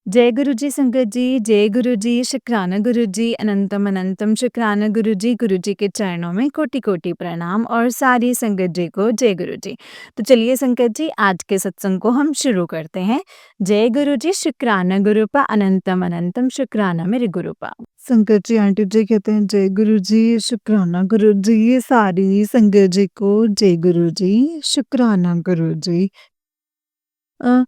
जय गुरु जी संगत जी, जय गुरु जी, शुक्राना गुरु जी, अनंतम अनंतम शुक्राना गुरु जी के चरणों में कोटि-कोटि प्रणाम और सारी संगत जी को जय गुरु जी। तो चलिए संगत जी आज के सत्संग को हम शुरू करते हैं। जय गुरु जी, शुक्राना गुरुपा, अनंतम अनंतम शुक्राना मेरे गुरुपा। संगत जी आंटी जी कहते हैं जय गुरु जी, शुक्राना गुरु जी, सारी संगत जी को जय गुरु जी, शुक्राना गुरु जी। अ,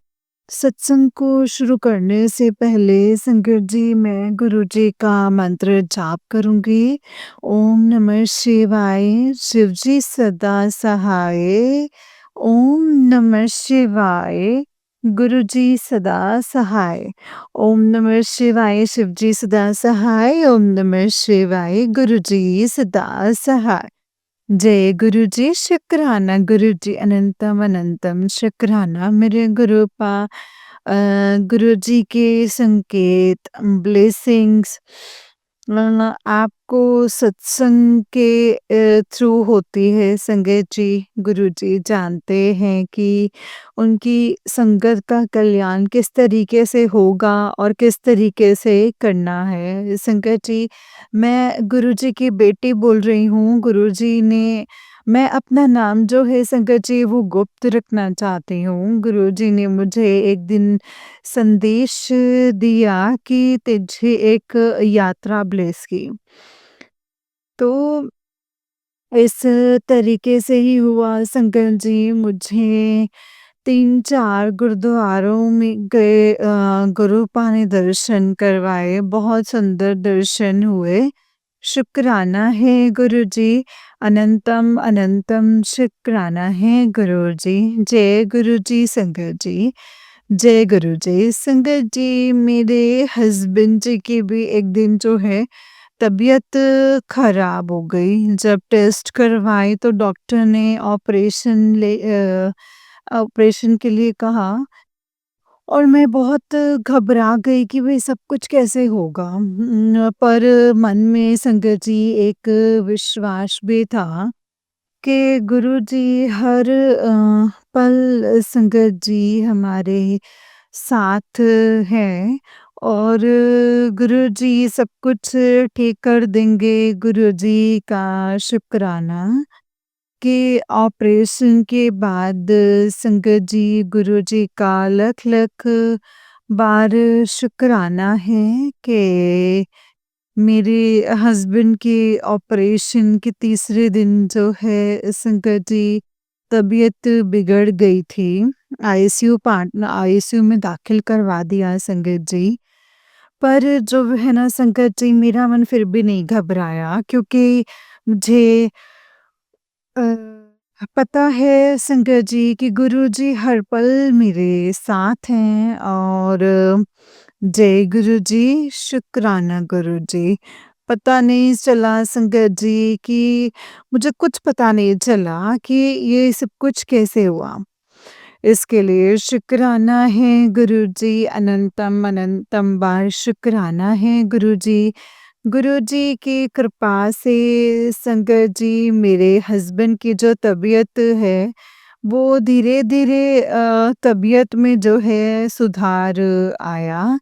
सत्संग को शुरू करने से पहले संगत जी मैं गुरु जी का मंत्र जाप करूंगी। ओम नमः शिवाय, शिव जी सदा सहाय। ओम नमः शिवाय, गुरु जी सदा सहाय। ओम नमः शिवाय, शिव जी सदा सहाय। ओम नमः शिवाय, गुरु जी सदा सहाय। जय गुरु जी, शुक्राना गुरु जी, अनंतम अनंतम शुक्राना मेरे गुरुपा। गुरु जी के संकेत, ब्लेसिंग्स आपको सत्संग के थ्रू होती है संगत जी। गुरु जी जानते हैं कि उनकी संगत का कल्याण किस तरीके से होगा और किस तरीके से करना है। संगत जी, मैं गुरु जी की बेटी बोल रही हूँ। गुरु जी ने मैं अपना नाम जो है संगत जी वो गुप्त रखना चाहती हूँ। गुरु जी ने मुझे एक दिन संदेश दिया कि तुझे एक यात्रा ब्लेस की। तो इस तरीके से ही हुआ संगत जी। मुझे 3-4 गुरुद्वारों में गए, गुरुपा ने दर्शन करवाए, बहुत सुंदर दर्शन हुए। शुक्राना है गुरु जी, अनंतम अनंतम शुक्राना है गुरु जी। जय गुरु जी संगत जी, जय गुरु जी। संगत जी, मेरे हस्बैंड जी की भी एक दिन जो है तबीयत खराब हो गई। जब टेस्ट करवाई तो डॉक्टर ने ऑपरेशन के लिए कहा और मैं बहुत घबरा गई कि भई सब कुछ कैसे होगा? पर मन में संगत जी एक विश्वास भी था कि गुरुजी हर पल संगत जी हमारे साथ हैं और गुरुजी सब कुछ ठीक कर देंगे। गुरुजी का शुक्राना कि ऑपरेशन के बाद संगत जी गुरुजी का लख-लख बार शुक्राना है कि मेरे हस्बैंड के ऑपरेशन के तीसरे दिन जो है संगत जी तबीयत बिगड़ गई थी। आईसीयू में दाखिल करवा दिया संगत जी। पर जो है ना संगत जी, मेरा मन फिर भी नहीं घबराया क्योंकि मुझे अ, पता है संगत जी कि गुरुजी हर पल मेरे साथ हैं और जय गुरु जी, शुक्राना गुरु जी। पता नहीं चला संगत जी कि मुझे कुछ पता नहीं चला कि ये सब कुछ कैसे हुआ। इसके लिए शुक्राना है गुरु जी, अनंतम अनंतम बार शुक्राना है गुरु जी। गुरु जी की कृपा से संगत जी मेरे हस्बैंड की जो तबीयत है वो धीरे-धीरे तबीयत में जो है सुधार आया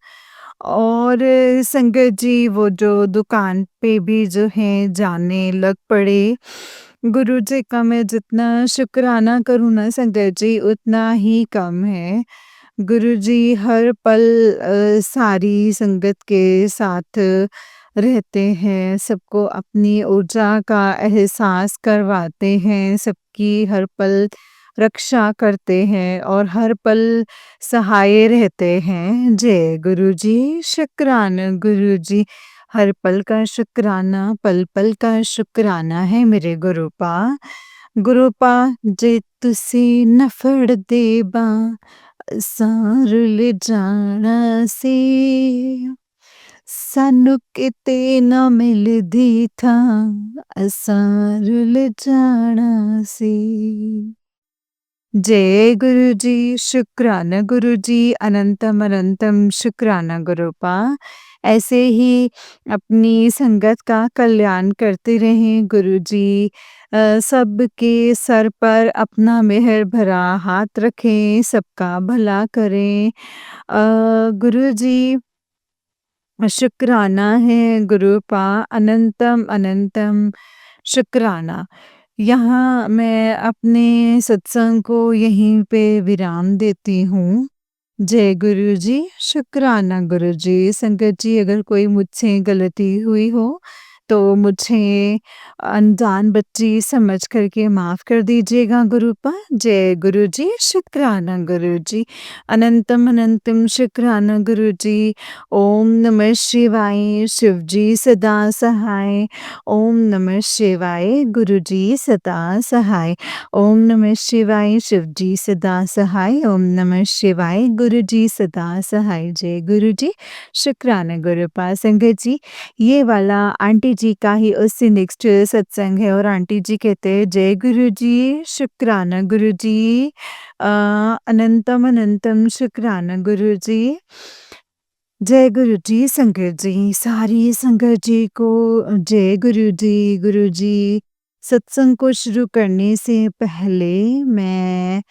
और संगत जी वो जो दुकान पे भी जो है जाने लग पड़े। गुरु जी का मैं जितना शुक्राना करूँ ना संगत जी उतना ही कम है। गुरु जी हर पल सारी संगत के साथ रहते हैं, सबको अपनी ऊर्जा का एहसास करवाते हैं, सबकी हर पल रक्षा करते हैं और हर पल सहाय रहते हैं। जय गुरु जी, शुक्राना गुरु जी। हर पल का शुक्राना, पल-पल का शुक्राना है मेरे गुरुपा। गुरुपा जे तुसी न फड़दे बांह असां रुल जाना सी। सानू किते ना मिलदी थां असां रुल जाना सी। जय गुरु जी, शुक्राना गुरु जी, अनंतम अनंतम शुक्राना गुरुपा। ऐसे ही अपनी संगत का कल्याण करते रहें गुरुजी। सबके सर पर अपना मेहर भरा हाथ रखें, सबका भला करें। गुरुजी शुक्राना है गुरुपा अनंतम अनंतम शुक्राना। यहाँ मैं अपने सत्संग को यहीं पे विराम देती हूँ। जय गुरु जी, शुक्राना गुरु जी। संगत जी, अगर कोई मुझसे गलती हुई हो तो मुझे अनजान बच्ची समझ करके माफ़ कर दीजिएगा गुरुपा। जय गुरु जी, शुक्राना गुरु जी। अनंतम अनंतम शुक्राना गुरु जी। ओम नमः शिवाय, शिव जी सदा सहाय। ओम नमः शिवाय, गुरु जी सदा सहाय। ओम नमः शिवाय, शिव जी सदा सहाय। ओम नमः शिवाय, गुरु जी सदा सहाय। जय गुरु जी, शुक्राना गुरुपा। संगत जी, ये वाला आंटी जी का ही उससे नेक्स्ट सत्संग है और आंटी जी कहते हैं जय गुरु जी, शुक्राना गुरु जी। अनंतम अनंतम शुक्राना गुरु जी। जय गुरु जी, संगत जी, सारी संगत जी को जय गुरु जी। गुरु जी, सत्संग को शुरू करने से पहले मैं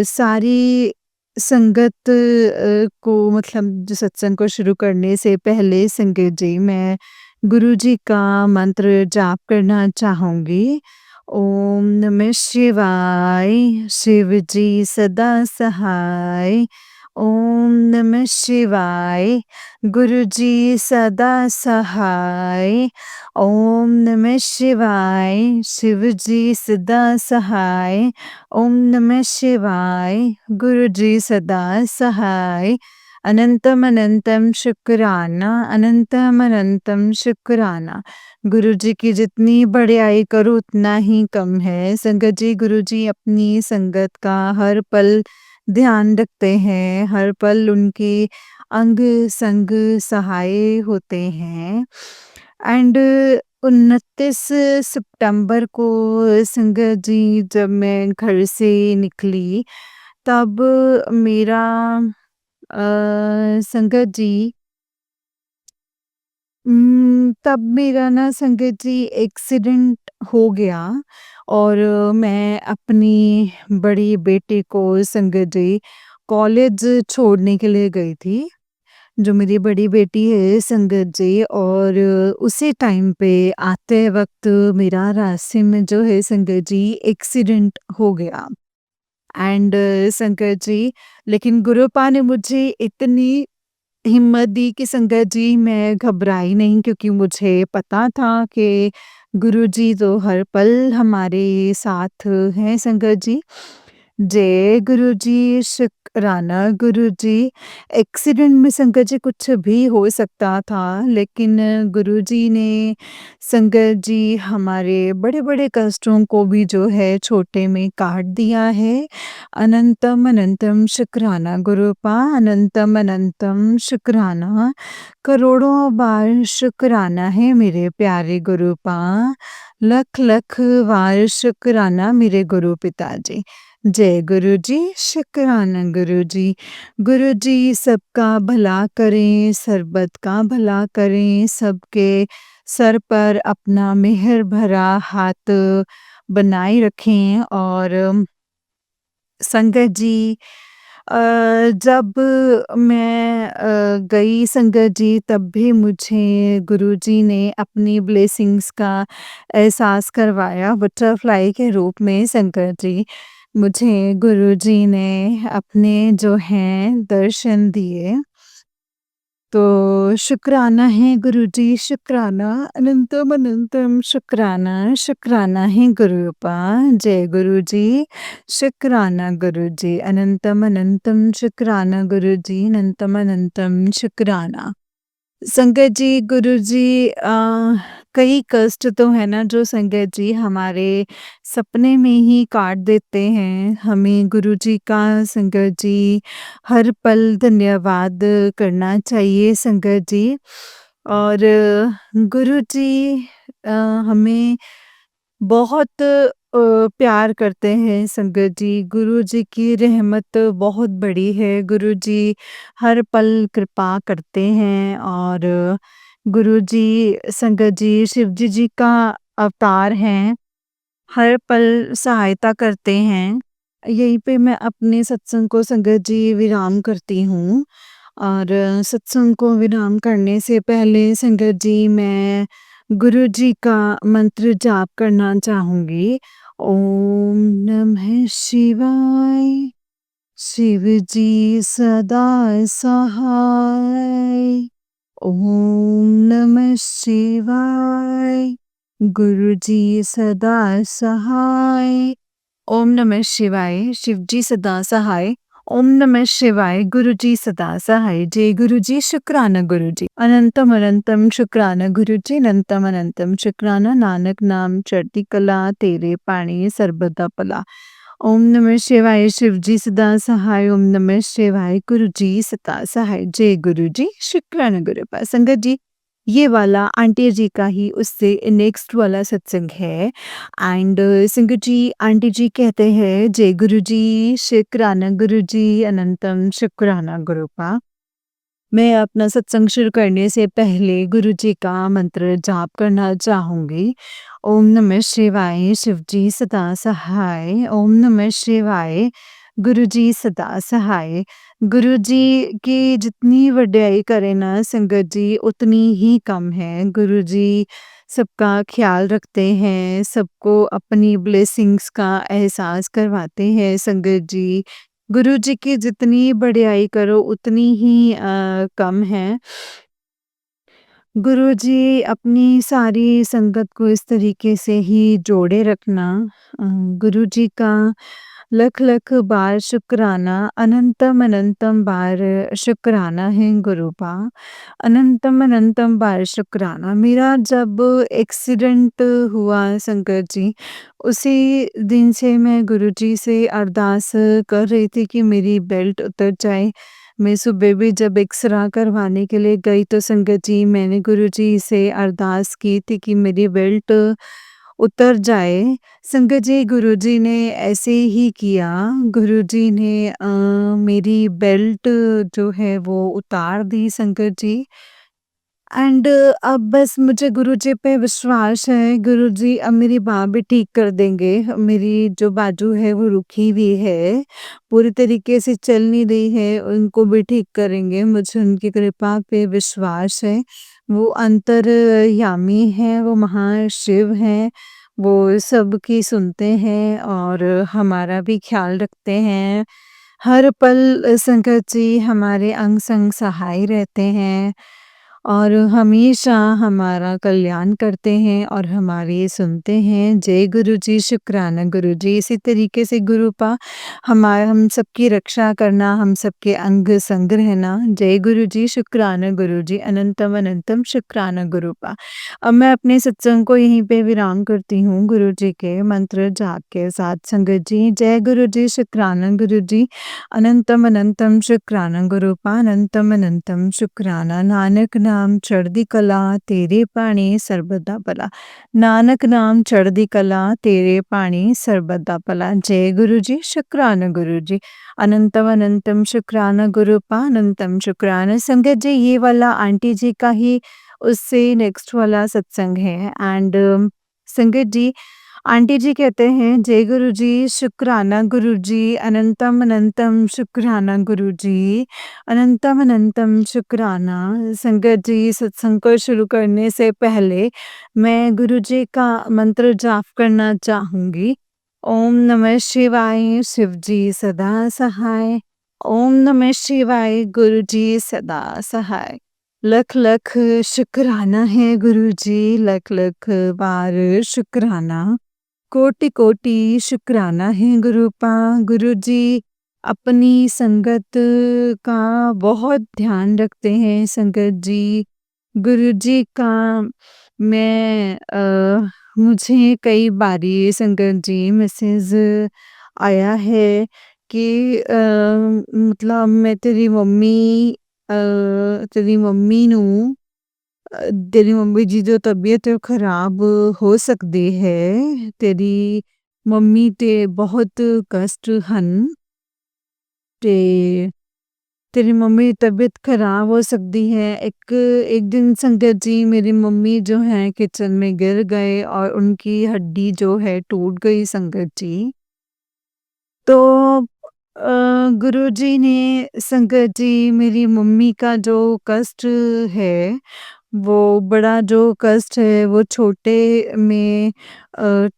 सारी संगत को मतलब जो सत्संग को शुरू करने से पहले संगत जी मैं गुरु जी का मंत्र जाप करना चाहूँगी। ओम नमः शिवाय, शिव जी सदा सहाय। ओम नमः शिवाय, गुरु जी सदा सहाय। ओम नमः शिवाय, शिव जी सदा सहाय। ओम नमः शिवाय, गुरु जी सदा सहाय। अनंतम अनंतम शुक्राना, अनंतम अनंतम शुक्राना। गुरु जी की जितनी बड़ाई करो उतना ही कम है। संगत जी, गुरु जी अपनी संगत का हर पल ध्यान रखते हैं, हर पल उनके अंग संग सहाय होते हैं। एंड 29 सितंबर को संगत जी जब मैं घर से निकली तब मेरा संगत जी तब मेरा ना संगत जी एक्सीडेंट हो गया और मैं अपनी बड़ी बेटी को संगत जी कॉलेज छोड़ने के लिए गई थी। जो मेरी बड़ी बेटी है संगत जी और उसी टाइम पे आते वक़्त मेरा रास्ते में जो है संगत जी एक्सीडेंट हो गया। एंड संगत जी लेकिन गुरुपा ने मुझे इतनी हिम्मत दी कि संगत जी मैं घबराई नहीं क्योंकि मुझे पता था कि गुरुजी तो हर पल हमारे साथ हैं संगत जी। जय गुरुजी, शुक्राना गुरुजी। एक्सीडेंट में संगत जी कुछ भी हो सकता था लेकिन गुरुजी ने संगत जी हमारे बड़े-बड़े कष्टों को भी जो है छोटे में काट दिया है। अनंतम अनंतम शुक्राना गुरुपा, अनंतम अनंतम शुक्राना। करोड़ों बार शुक्राना है मेरे प्यारे गुरुपा। लख लख बार शुक्राना मेरे गुरु पिताजी। जय गुरु जी, शुक्राना गुरु जी। गुरु जी सबका भला करें, सरबत का भला करें, सबके सर पर अपना मेहर भरा हाथ बनाए रखें और संगत जी जब मैं गई संगत जी तब भी मुझे गुरुजी ने अपनी ब्लेसिंग्स का एहसास करवाया बटरफ्लाई के रूप में संगत जी। मुझे गुरुजी ने अपने जो हैं दर्शन दिए। तो शुक्राना है गुरुजी, शुक्राना, अनंतम अनंतम शुक्राना, शुक्राना है गुरुपा। जय गुरुजी, शुक्राना गुरुजी, अनंतम अनंतम शुक्राना गुरुजी, अनंतम अनंतम शुक्राना। संगत जी, गुरुजी कई कष्ट तो है ना जो संगत जी हमारे सपने में ही काट देते हैं। हमें गुरुजी का संगत जी हर पल धन्यवाद करना चाहिए संगत जी। और गुरुजी हमें बहुत प्यार करते हैं संगत जी। गुरु जी की रहमत बहुत बड़ी है। गुरु जी हर पल कृपा करते हैं और गुरु जी संगत जी शिव जी का अवतार हैं। हर पल सहायता करते हैं। यहीं पे मैं अपने सत्संग को संगत जी विराम करती हूँ और सत्संग को विराम करने से पहले संगत जी मैं गुरु जी का मंत्र जाप करना चाहूँगी। ओम नमः शिवाय, शिव जी सदा सहाय। ओम नमः शिवाय, गुरु जी सदा सहाय। ओम नमः शिवाय, शिवजी सदा सहाय। ओम नमः शिवाय, गुरुजी सदा सहाय। जय गुरुजी, शुक्राना गुरुजी। अनंतम अनंतम शुक्राना गुरुजी, अनंतम अनंतम शुक्राना। नानक नाम चढ़ती कला, तेरे पानी सर्बदा भला। ओम नमः शिवाय, शिवजी सदा सहाय। ओम नमः शिवाय, गुरुजी सदा सहाय। जय गुरुजी, शुक्राना गुरुपा। संगत जी, ये वाला आंटी जी का ही उससे नेक्स्ट वाला सत्संग है। एंड संगत जी, आंटी जी कहते हैं जय गुरु जी, शुक्राना गुरु जी, अनंतम शुक्राना गुरुपा। मैं अपना सत्संग शुरू करने से पहले गुरु जी का मंत्र जाप करना चाहूँगी। ओम नमः शिवाय, शिव जी सदा सहाय। ओम नमः शिवाय, गुरु जी सदा सहाय। गुरु जी की जितनी वड्याई करे ना संगत जी उतनी ही कम है। गुरु जी सबका ख्याल रखते हैं, सबको अपनी ब्लेसिंग्स का एहसास करवाते हैं संगत जी। गुरु जी की जितनी बड़ाई करो उतनी ही कम है। गुरु जी अपनी सारी संगत को इस तरीके से ही जोड़े रखना। गुरु जी का लख लख बार शुक्राना, अनंतम अनंतम बार शुक्राना है गुरुपा। अनंतम अनंतम बार शुक्राना। मेरा जब एक्सीडेंट हुआ संकट जी, उसी दिन से मैं गुरुजी से अरदास कर रही थी कि मेरी बेल्ट उतर जाए। मैं सुबह भी जब एक्स-रे करवाने के लिए गई तो संगत जी मैंने गुरुजी से अरदास की थी कि मेरी बेल्ट उतर जाए। संगत जी गुरुजी ने ऐसे ही किया। गुरुजी ने मेरी बेल्ट जो है वो उतार दी संगत जी। एंड अब बस मुझे गुरुजी पे विश्वास है, गुरुजी अब मेरी बाँह भी ठीक कर देंगे। मेरी जो बाजू है वो रुकी हुई है, पूरी तरीके से चल नहीं रही है, उनको भी ठीक करेंगे। मुझे उनकी कृपा पे विश्वास है। वो अंतर्यामी हैं, वो महाशिव हैं, वो सबकी सुनते हैं और हमारा भी ख़्याल रखते हैं। हर पल संकट जी हमारे अंग-संग सहाय रहते हैं और हमेशा हमारा कल्याण करते हैं और हमारी सुनते हैं। जय गुरु जी, शुक्राना गुरु जी। इसी तरीके से गुरुपा हम सबकी रक्षा करना, हम सबके अंग संग रहना। जय गुरु जी, शुक्राना गुरु जी, अनंतम अनंतम शुक्राना गुरुपा। अब मैं अपने सत्संग को यहीं पे विराम करती हूँ गुरु जी के मंत्र जाप के साथ संगत जी। जय गुरु जी, शुक्राना गुरु जी, अनंतम अनंतम शुक्राना गुरुपा, अनंतम अनंतम शुक्राना। नानक नाम चढ़दी कला, तेरे पाणी सर्बदा भला। नानक नाम चढ़दी कला, तेरे पाणी सर्बदा भला। जय गुरु जी, शुक्राना गुरु जी, अनंतम अनंतम शुक्राना गुरुपा, अनंतम शुक्राना। संगत जी ये वाला आंटी जी का ही उससे नेक्स्ट वाला सत्संग है। एंड संगत जी, आंटी जी कहते हैं जय गुरु जी, शुक्राना गुरु जी, अनंतम अनंतम शुक्राना गुरु जी, अनंतम अनंतम शुक्राना। संगत जी सत्संग को शुरू करने से पहले मैं गुरु जी का मंत्र जाप करना चाहूँगी। ओम नमः शिवाय, शिव जी सदा सहाय। ओम नमः शिवाय, गुरु जी सदा सहाय। लख लख शुक्राना है गुरु जी, लख लख बार शुक्राना। कोटि कोटि शुक्राना है गुरुपा। गुरु जी अपनी संगत का बहुत ध्यान रखते हैं संगत जी। गुरु जी का मैं मुझे कई बारी संगत जी मैसेज आया है कि मतलब मैं तेरी मम्मी ਨੂੰ तेरी मम्मी जी जो तबीयत खराब ਹੋ ਸਕਦੀ ਹੈ ਤੇਰੀ ਮੰਮੀ ਤੇ ਬਹੁਤ ਕਸ਼ਟ ਹਨ ਤੇ तेरी मम्मी की तबीयत खराब हो सकती है। एक दिन संगत जी मेरी मम्मी जो है किचन में गिर गए और उनकी हड्डी जो है टूट गई संगत जी। तो गुरुजी ने संगत जी मेरी मम्मी का जो कष्ट है वो बड़ा जो कष्ट है वो छोटे में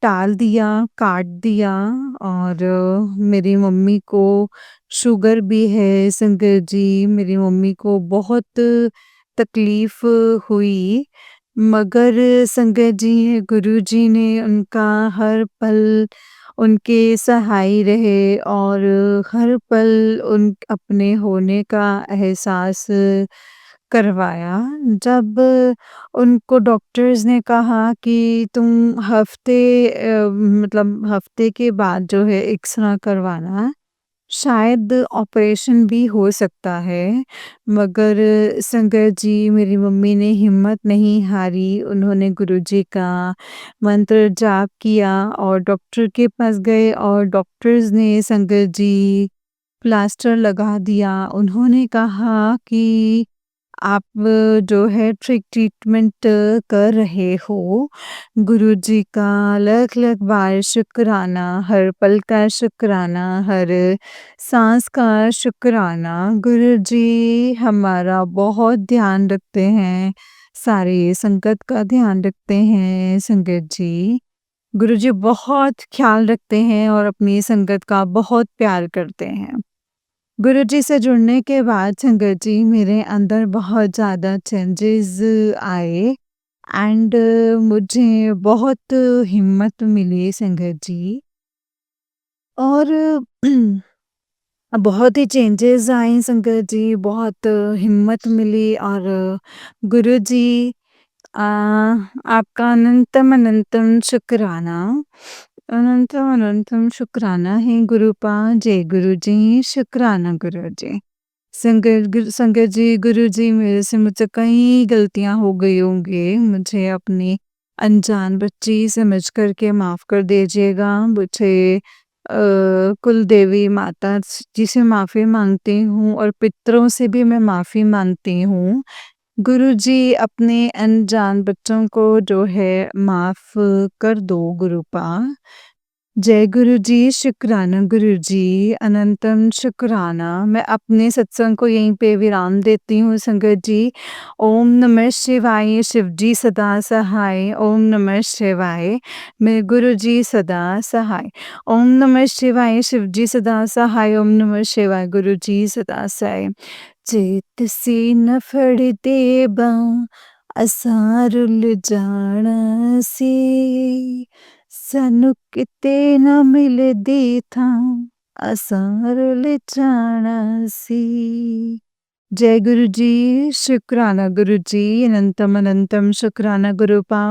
टाल दिया, काट दिया और मेरी मम्मी को शुगर भी है संगत जी, मेरी मम्मी को बहुत तकलीफ हुई। मगर संगत जी गुरुजी ने उनका हर पल उनके सहाय रहे और हर पल उन अपने होने का एहसास करवाया। जब उनको डॉक्टर्स ने कहा कि तुम मतलब हफ्ते के बाद जो है एक्स-रे करवाना, शायद ऑपरेशन भी हो सकता है। मगर संगत जी मेरी मम्मी ने हिम्मत नहीं हारी, उन्होंने गुरुजी का मंत्र जाप किया और डॉक्टर के पास गए और डॉक्टर्स ने संगत जी प्लास्टर लगा दिया। उन्होंने कहा कि आप जो है ट्रीटमेंट कर रहे हो, गुरुजी का लख-लख बार शुक्राना, हर पल का शुक्राना, हर साँस का शुक्राना। गुरुजी हमारा बहुत ध्यान रखते हैं, सारे संकट का ध्यान रखते हैं संगत जी। गुरुजी बहुत ख़्याल रखते हैं और अपनी संगत का बहुत प्यार करते हैं। गुरुजी से जुड़ने के बाद संगत जी मेरे अंदर बहुत ज़्यादा चेंजेस आए एंड मुझे बहुत हिम्मत मिली संगत जी और बहुत ही चेंजेस आए संगत जी, बहुत हिम्मत मिली और गुरुजी आपका अनंतम अनंतम शुक्राना। अनंतम अनंतम शुक्राना है गुरुपा, जय गुरुजी, शुक्राना गुरुजी। संगत जी गुरुजी मेरे से मुझसे कई गलतियाँ हो गई होंगी, मुझे अपनी अनजान बच्ची समझ कर के माफ़ कर दीजिएगा। मुझे कुल देवी माता जी से माफ़ी माँगती हूँ और पितरों से भी मैं माफ़ी माँगती हूँ। गुरुजी अपने अनजान बच्चों को जो है माफ़ कर दो गुरुपा। जय गुरुजी, शुक्राना गुरुजी, अनंतम शुक्राना। मैं अपने सत्संग को यहीं पे विराम देती हूँ संगत जी। ओम नमः शिवाय, शिव जी सदा सहाय। ओम नमः शिवाय, मेरे गुरुजी सदा सहाय। ओम नमः शिवाय, शिव जी सदा सहाय। ओम नमः शिवाय, गुरुजी सदा सहाय। चेत से न फड़ते बाँ असार जाना से सानू किते न मिलदी थां असां रुल जाना सी। जय गुरु जी, शुक्राना गुरु जी, अनंतम अनंतम शुक्राना गुरुपा।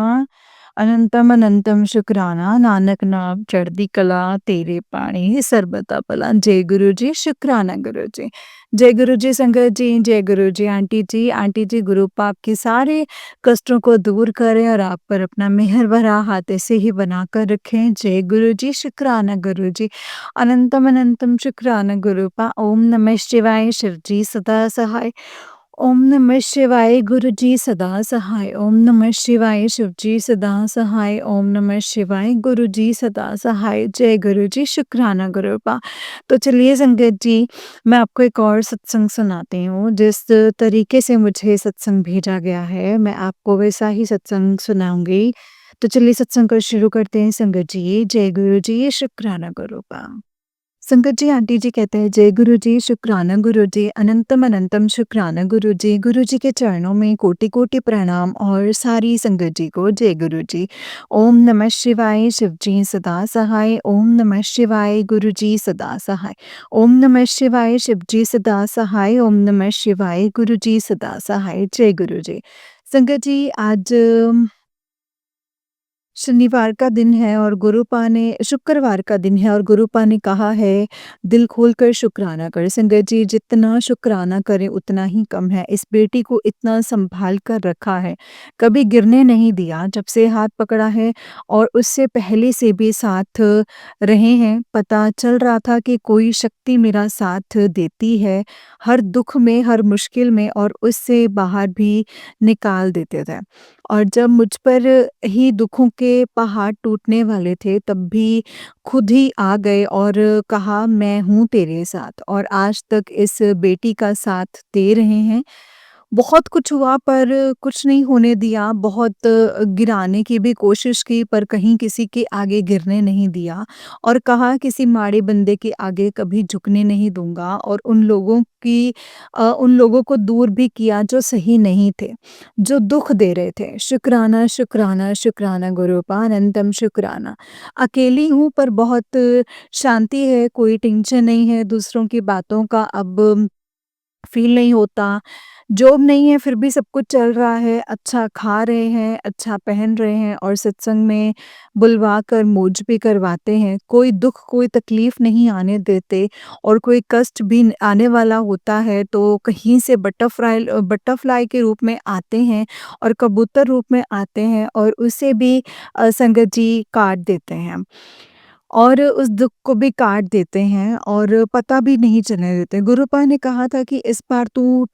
अनंतम अनंतम शुक्राना, नानक नाम चढ़दी कला तेरे पाणी सरबता भला। जय गुरु जी, शुक्राना गुरु जी। जय गुरु जी संगत जी, जय गुरु जी आंटी जी गुरुपा आपके सारे कष्टों को दूर करें और आप पर अपना मेहर भरा हाथ ऐसे ही बनाकर रखें। जय गुरु जी, शुक्राना गुरु जी। अनंतम अनंतम शुक्राना गुरुपा। ओम नमः शिवाय, शिव जी सदा सहाय। ओम नमः शिवाय, गुरु जी सदा सहाय। ओम नमः शिवाय, शिव जी सदा सहाय। ओम नमः शिवाय, गुरु जी सदा सहाय। जय गुरु जी, शुक्राना गुरुपा। तो चलिए संगत जी, मैं आपको एक और सत्संग सुनाती हूँ। जिस तरीके से मुझे सत्संग भेजा गया है, मैं आपको वैसा ही सत्संग सुनाऊँगी। तो चलिए सत्संग को शुरू करते हैं संगत जी। जय गुरु जी, शुक्राना गुरुपा। संगत जी आंटी जी कहते हैं जय गुरु जी, शुक्राना गुरु जी, अनंतम अनंतम शुक्राना गुरु जी के चरणों में कोटि कोटि प्रणाम और सारी संगत जी को जय गुरु जी। ओम नमः शिवाय, शिव जी सदा सहाय। ओम नमः शिवाय, गुरु जी सदा सहाय। ओम नमः शिवाय, शिव जी सदा सहाय। ओम नमः शिवाय, गुरु जी सदा सहाय। जय गुरु जी। संगत जी आज शनिवार का दिन है और गुरुपा ने शुक्रवार का दिन है और गुरुपा ने कहा है, दिल खोलकर शुक्राना कर। संगत जी, जितना शुक्राना करें उतना ही कम है। इस बेटी को इतना सँभाल कर रखा है, कभी गिरने नहीं दिया जब से हाथ पकड़ा है और उससे पहले से भी साथ रहे हैं। पता चल रहा था कि कोई शक्ति मेरा साथ देती है, हर दुःख में, हर मुश्किल में और उससे बाहर भी निकाल देते थे। और जब मुझ पर ही दुखों के पहाड़ टूटने वाले थे तब भी खुद ही आ गए और कहा मैं हूँ तेरे साथ और आज तक इस बेटी का साथ दे रहे हैं। बहुत कुछ हुआ पर कुछ नहीं होने दिया, बहुत गिराने की भी कोशिश की पर कहीं किसी के आगे गिरने नहीं दिया और कहा किसी माड़े बंदे के आगे कभी झुकने नहीं दूँगा और उन लोगों को दूर भी किया जो सही नहीं थे, जो दुःख दे रहे थे। शुक्राना, शुक्राना, शुक्राना गुरूपा अनंतम शुक्राना। अकेली हूँ पर बहुत शांति है, कोई टेंशन नहीं है, दूसरों की बातों का अब फ़ील नहीं होता। जॉब नहीं है फिर भी सब कुछ चल रहा है, अच्छा खा रहे हैं, अच्छा पहन रहे हैं और सत्संग में बुलवा कर मौज भी करवाते हैं। कोई दुःख, कोई तकलीफ़ नहीं आने देते और कोई कष्ट भी आने वाला होता है तो कहीं से बटरफ्लाई के रूप में आते हैं और कबूतर रूप में आते हैं और उसे भी संगत जी काट देते हैं। और उस दुःख को भी काट देते हैं और पता भी नहीं चलने देते। गुरुपा ने कहा था कि इस बार तू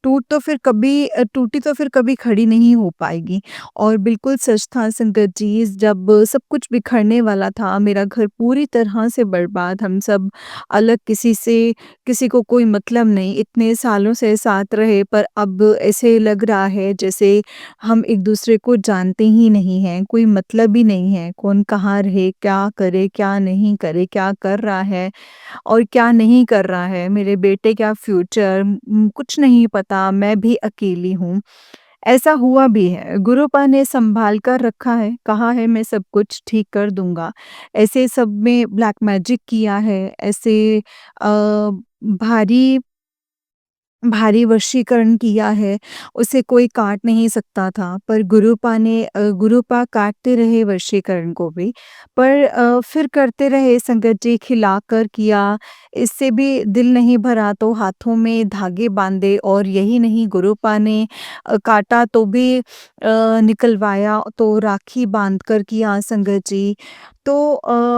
टूटी तो फिर कभी खड़ी नहीं हो पाएगी और बिल्कुल सच था संगत जी, जब सब कुछ बिखरने वाला था, मेरा घर पूरी तरह से बर्बाद, हम सब अलग किसी को कोई मतलब नहीं, इतने सालों से साथ रहे पर अब ऐसे लग रहा है जैसे हम एक-दूसरे को जानते ही नहीं हैं, कोई मतलब ही नहीं है, कौन कहाँ रहे, क्या करे, क्या नहीं करे, क्या कर रहा है और क्या नहीं कर रहा है, मेरे बेटे का फ्यूचर कुछ नहीं पता, मैं भी अकेली हूँ। ऐसा हुआ भी है, गुरुपा ने सँभाल कर रखा है, कहा है मैं सब कुछ ठीक कर दूँगा। ऐसे सब में ब्लैक मैजिक किया है, ऐसे भारी भारी वशीकरण किया है, उसे कोई काट नहीं सकता था, पर गुरुपा काटते रहे वशीकरण को भी, पर फिर करते रहे संगत जी खिलाकर किया, इससे भी दिल नहीं भरा तो हाथों में धागे बाँधे और यही नहीं गुरुपा ने काटा तो भी निकलवाया तो राखी बाँधकर किया संगत जी। तो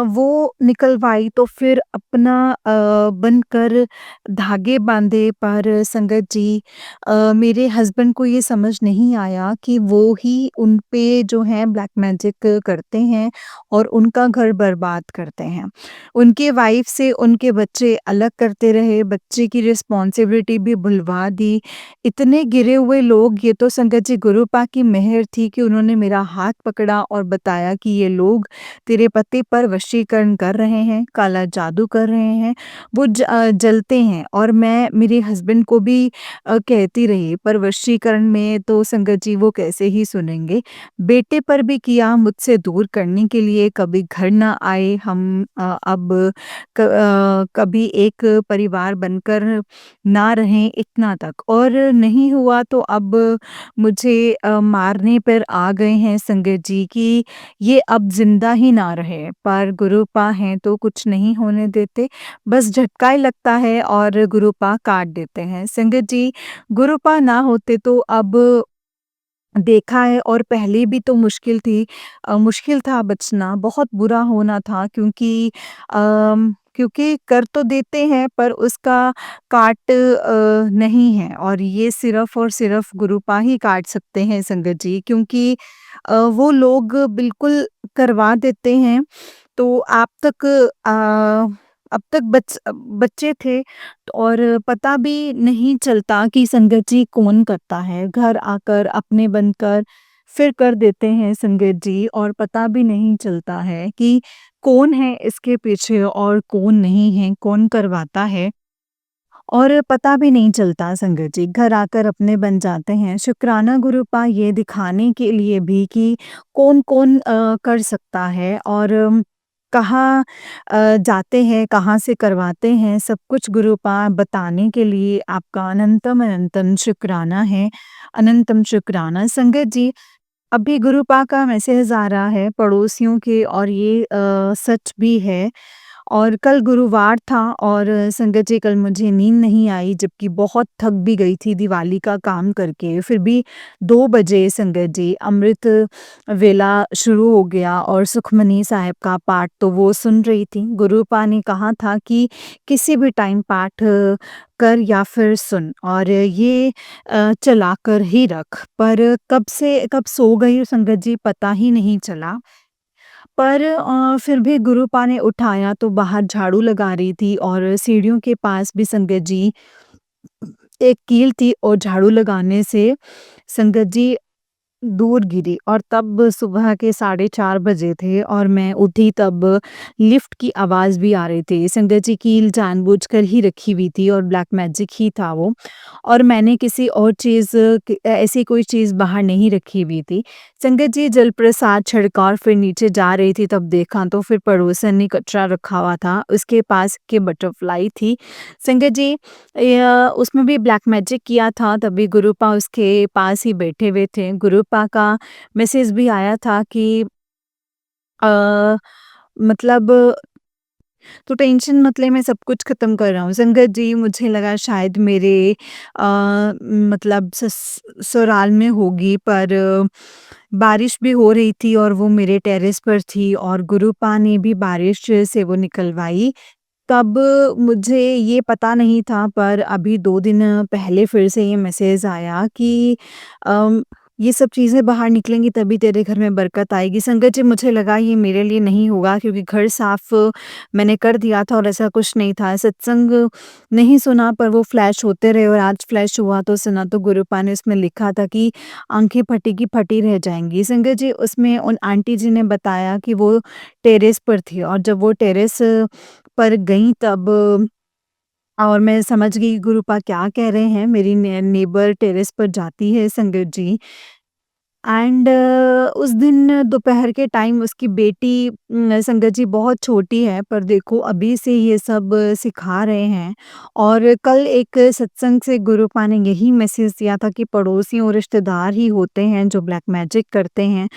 वो निकलवाई तो फिर अपना बनकर धागे बाँधे पर संगत जी मेरे हस्बैंड को ये समझ नहीं आया कि वो ही उन पे जो है ब्लैक मैजिक करते हैं और उनका घर बर्बाद करते हैं। उनके वाइफ़ से उनके बच्चे अलग करते रहे, बच्चे की रिस्पॉन्सिबिलिटी भी भुलवा दी। इतने गिरे हुए लोग ये तो संगत जी गुरुपा की मेहर थी कि उन्होंने मेरा हाथ पकड़ा और बताया कि ये लोग तेरे पति पर वशीकरण कर रहे हैं, काला जादू कर रहे हैं। वो जलते हैं और मैं मेरे हस्बैंड को भी कहती रही पर वशीकरण में तो संगत जी वो कैसे ही सुनेंगे। बेटे पर भी किया मुझसे दूर करने के लिए कभी घर ना आए हम अब कभी एक परिवार बनकर ना रहें इतना तक और नहीं हुआ तो अब मुझे मारने पर आ गए हैं संगत जी कि ये अब ज़िंदा ही ना रहे, पर गुरुपा हैं तो कुछ नहीं होने देते। बस झटका ही लगता है और गुरुपा काट देते हैं। संगत जी, गुरुपा ना होते तो अब देखा है और पहले भी तो मुश्किल था बचना, बहुत बुरा होना था क्योंकि कर तो देते हैं पर उसका काट नहीं है और ये सिर्फ़ और सिर्फ़ गुरुपा ही काट सकते हैं संगत जी क्योंकि वो लोग बिल्कुल करवा देते हैं तो अब तक बच्चे थे और पता भी नहीं चलता कि संगत जी कौन करता है। घर आकर अपने बनकर फिर कर देते हैं संगत जी और पता भी नहीं चलता है कि कौन है इसके पीछे और कौन नहीं है, कौन करवाता है। और पता भी नहीं चलता संगत जी, घर आकर अपने बन जाते हैं। शुक्राना गुरुपा ये दिखाने के लिए भी कि कौन-कौन कर सकता है और कहाँ जाते हैं, कहाँ से करवाते हैं, सब कुछ गुरुपा बताने के लिए आपका अनंतम अनंतम शुक्राना है। अनंतम शुक्राना संगत जी अभी गुरुपा का मैसेज आ रहा है पड़ोसियों के और ये सच भी है। और कल गुरुवार था और संगत जी कल मुझे नींद नहीं आई जबकि बहुत थक भी गई थी दिवाली का काम करके। फिर भी 2 बजे संगत जी अमृत वेला शुरू हो गया और सुखमनी साहिब का पाठ तो वो सुन रही थी। गुरुपा ने कहा था कि किसी भी टाइम पाठ कर या फिर सुन और ये चला कर ही रख। पर कब सो गई संगत जी पता ही नहीं चला। पर फिर भी गुरुपा ने उठाया तो बाहर झाड़ू लगा रही थी और सीढ़ियों के पास भी संगत जी एक कील थी और झाड़ू लगाने से संगत जी दूर गिरी और तब सुबह के 4:30 बजे थे और मैं उठी तब लिफ्ट की आवाज़ भी आ रही थी। संगत जी कील जानबूझकर ही रखी हुई थी और ब्लैक मैजिक ही था वो और मैंने किसी और चीज़ ऐसी कोई चीज़ बाहर नहीं रखी हुई थी। संगत जी जल प्रसाद छिड़का और फिर नीचे जा रही थी तब देखा तो फिर पड़ोसन ने कचरा रखा हुआ था, उसके पास के बटरफ्लाई थी। संगत जी उसमें भी ब्लैक मैजिक किया था तभी गुरुपा उसके पास ही बैठे हुए थे। गुरुपा का मैसेज भी आया था कि अ, मतलब तो टेंशन मत ले मैं सब कुछ ख़त्म कर रहा हूँ। संगत जी मुझे लगा शायद मेरे मतलब ससुराल में होगी पर बारिश भी हो रही थी और वो मेरे टेरेस पर थी और गुरुपा ने भी बारिश से वो निकलवाई। तब मुझे ये पता नहीं था पर अभी 2 दिन पहले फिर से ये मैसेज आया कि अम, ये सब चीज़ें बाहर निकलेंगी तभी तेरे घर में बरकत आएगी। संगत जी मुझे लगा ये मेरे लिए नहीं होगा क्योंकि घर साफ मैंने कर दिया था और ऐसा कुछ नहीं था। सत्संग नहीं सुना पर वो फ्लैश होते रहे और आज फ्लैश हुआ तो सुना तो गुरुपा ने उसमें लिखा था कि आँखें फटी की फटी रह जाएँगी। संगत जी उसमें उन आंटी जी ने बताया कि वो टेरेस पर थी और जब वो टेरेस पर गई तब और मैं समझ गई गुरुपा क्या कह रहे हैं। मेरी नेबर टेरेस पर जाती है संगत जी एंड उस दिन दोपहर के टाइम उसकी बेटी संगत जी बहुत छोटी है पर देखो अभी से ये सब सिखा रहे हैं और कल एक सत्संग से गुरुपा ने यही मैसेज दिया था कि पड़ोसी और रिश्तेदार ही होते हैं जो ब्लैक मैजिक करते हैं।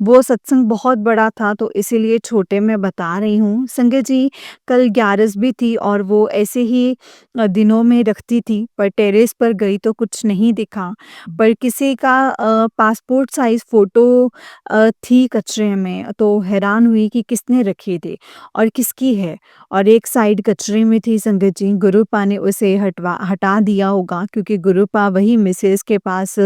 वो सत्संग बहुत बड़ा था तो इसीलिए छोटे में बता रही हूँ। संगत जी कल 11 भी थी और वो ऐसे ही दिनों में रखती थी पर टेरेस पर गई तो कुछ नहीं दिखा। पर किसी का पासपोर्ट साइज़ फ़ोटो थी कचरे में, तो हैरान हुई कि किसने रखी थी और किसकी है और एक साइड कचरे में थी संगत जी, गुरुपा ने उसे हटा दिया होगा क्योंकि गुरुपा वही मिसेज़ के पास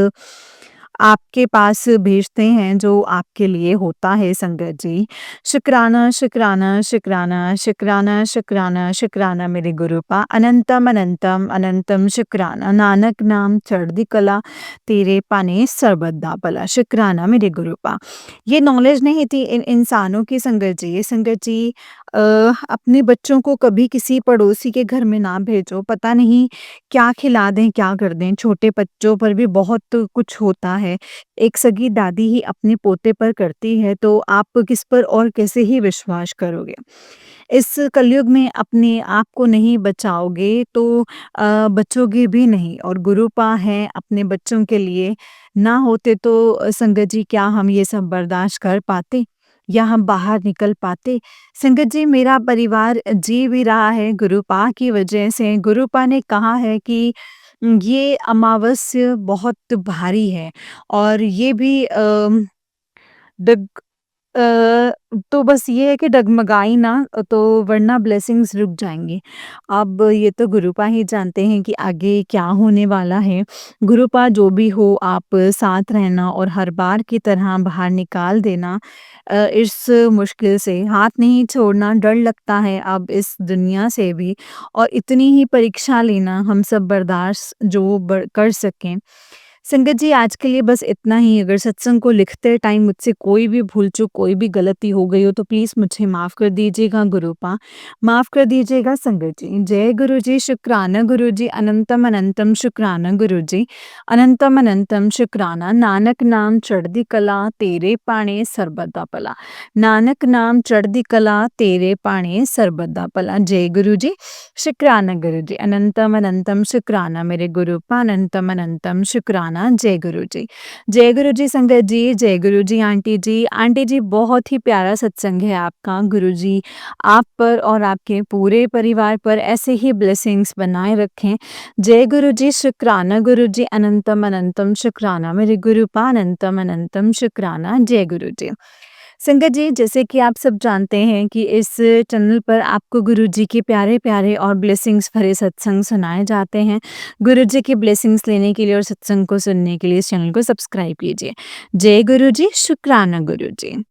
आपके पास भेजते हैं जो आपके लिए होता है संगत जी। शुक्राना, शुक्राना, शुक्राना, शुक्राना, शुक्राना, शुक्राना मेरे गुरुपा, अनंतम, अनंतम, अनंतम शुक्राना, नानक नाम चढ़दी कला तेरे पाने सर्वदा भला। शुक्राना मेरे गुरुपा। ये नॉलेज नहीं थी इन इंसानों की संगत जी। ये संगत जी अ, अपने बच्चों को कभी किसी पड़ोसी के घर में ना भेजो, पता नहीं क्या खिला दें, क्या कर दें। छोटे बच्चों पर भी बहुत कुछ होता है। एक सगी दादी ही अपने पोते पर करती है, तो आप किस पर और कैसे ही विश्वास करोगे? इस कलयुग में अपने आप को नहीं बचाओगे तो बचोगे भी नहीं और गुरुपा हैं अपने बच्चों के लिए, ना होते तो संगत जी क्या हम ये सब बर्दाश्त कर पाते? या हम बाहर निकल पाते? संगत जी मेरा परिवार जी भी रहा है गुरुपा की वजह से। गुरुपा ने कहा है कि ये अमावस्या बहुत भारी है और ये भी डग तो बस ये है कि डगमगाई ना तो वरना ब्लेसिंग्स रुक जाएँगी। अब ये तो गुरुपा ही जानते हैं कि आगे क्या होने वाला है। गुरुपा जो भी हो आप साथ रहना और हर बार की तरह बाहर निकाल देना इस मुश्किल से। हाथ नहीं छोड़ना, डर लगता है अब इस दुनिया से भी और इतनी ही परीक्षा लेना हम सब बर्दाश्त जो कर सकें। संगत जी आज के लिए बस इतना ही। अगर सत्संग को लिखते टाइम मुझसे कोई भी भूल-चूक, कोई भी गलती हो गई हो तो प्लीज़ मुझे माफ़ कर दीजिएगा गुरुपा, माफ़ कर दीजिएगा संगत जी। जय गुरु जी, शुक्राना गुरु जी, अनंतम अनंतम शुक्राना गुरु जी, अनंतम अनंतम शुक्राना। नानक नाम चढ़दी कला तेरे पाणे ਸਰਬੱਦਾ ਭਲਾ। नानक नाम चढ़दी कला तेरे पाणे ਸਰਬੱਦਾ ਭਲਾ। जय गुरु जी, शुक्राना गुरु जी, अनंतम अनंतम शुक्राना मेरे गुरुपा, अनंतम अनंतम शुक्राना। शुक्राना जय गुरु जी। जय गुरु जी संगत जी, जय गुरु जी आंटी जी। आंटी जी बहुत ही प्यारा सत्संग है आपका। गुरु जी आप पर और आपके पूरे परिवार पर ऐसे ही ब्लेसिंग्स बनाए रखें। जय गुरु जी, शुक्राना गुरु जी, अनंतम अनंतम शुक्राना मेरे गुरुपा अनंतम अनंतम शुक्राना जय गुरु जी। संगत जी जैसे कि आप सब जानते हैं कि इस चैनल पर आपको गुरु जी के प्यारे-प्यारे और ब्लेसिंग्स भरे सत्संग सुनाए जाते हैं। गुरु जी की ब्लेसिंग्स लेने के लिए और सत्संग को सुनने के लिए इस चैनल को सब्सक्राइब कीजिए। जय गुरु जी, शुक्राना गुरु जी।